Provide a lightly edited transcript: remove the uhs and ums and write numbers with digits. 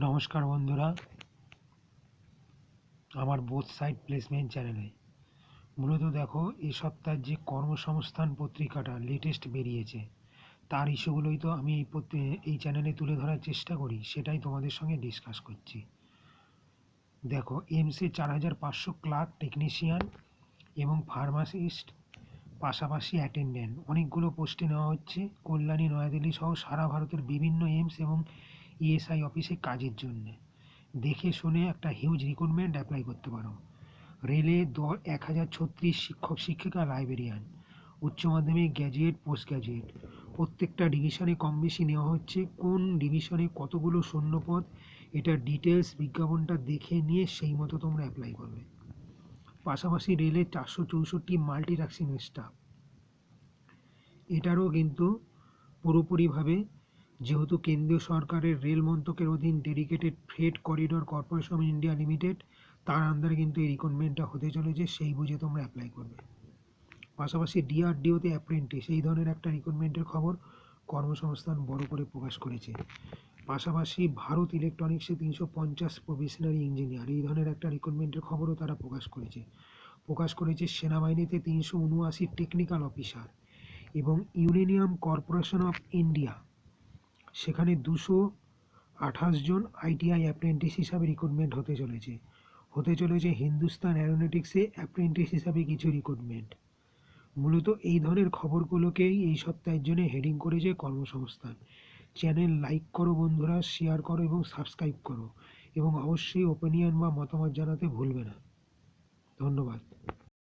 নমস্কার বন্ধুরা, আমার বোথ সাইড প্লেসমেন্ট চ্যানেলে মূলত দেখো এই সপ্তাহের যে কর্মসংস্থান পত্রিকাটা লেটেস্ট বেরিয়েছে তার ইস্যুগুলোই তো আমি এই চ্যানেলে তুলে ধরার চেষ্টা করি, সেটাই তোমাদের সঙ্গে ডিসকাস করছি। দেখো, এমসে 4500 ক্লার্ক, টেকনিশিয়ান এবং ফার্মাসিস্ট, পাশাপাশি অ্যাটেন্ডেন্ট অনেকগুলো পোস্টে নেওয়া হচ্ছে কল্যাণী, নয়াদিল্লি সহ সারা ভারতের বিভিন্ন এইমস এবং ইএসআই অফিসে কাজের জন্য। দেখে শুনে একটা হিউজ রিক্রুটমেন্ট অ্যাপ্লাই করতে পারো। রেলে 1036 শিক্ষক শিক্ষিকা, লাইব্রেরিয়ান, উচ্চ মাধ্যমিক, গ্র্যাজুয়েট, পোস্ট গ্র্যাজুয়েট, প্রত্যেকটা ডিভিশনে কম বেশি নেওয়া হচ্ছে। কোন ডিভিশনে কতগুলো শূন্যপদ, এটা ডিটেলস বিজ্ঞাপনটা দেখে নিয়ে সেই মতো তোমরা অ্যাপ্লাই করবে। পাশাপাশি রেলের 464 মাল্টি টাস্কিং স্টাফ, এটারও কিন্তু পুরোপুরিভাবে, যেহেতু কেন্দ্রীয় সরকারের রেল মন্ত্রকের অধীন dedicated freight corridor corporation of India limited, তার আন্ডারে কিন্তু এই রিক্রুটমেন্টটা হতে চলেছে, সেই বুঝে তোমরা অ্যাপ্লাই করবে। পাশাপাশি ডিআরডিওতে অ্যাপ্রেন্টিস, এই ধরনের একটা রিক্রুটমেন্টের খবর কর্মসংস্থান বড় করে প্রকাশ করেছে। পাশাপাশি ভারত ইলেকট্রনিক্সে 350 প্রফেশনারি ইঞ্জিনিয়ার, এই ধরনের একটা রিক্রুটমেন্টের খবরও তারা প্রকাশ করেছে। সেনাবাহিনীতে 379 টেকনিক্যাল অফিসার এবং ইউরেনিয়াম কর্পোরেশন অফ ইন্ডিয়া, সেখানে 228 জন আইটিআই অ্যাপ্রেন্টিস হিসাবে রিক্রুটমেন্ট হতে চলেছে হিন্দুস্তান অ্যারোনটিক্সে অ্যাপ্রেন্টিস হিসাবে কিছু রিক্রুটমেন্ট। মূলত এই ধরনের খবরগুলোকেই এই সপ্তাহের জন্য হেডিং করেছে কর্মসংস্থান। চ্যানেল লাইক করো বন্ধুরা, শেয়ার করো এবং সাবস্ক্রাইব করো, এবং অবশ্যই ওপিনিয়ন বা মতামত জানাতে ভুলবে না। ধন্যবাদ।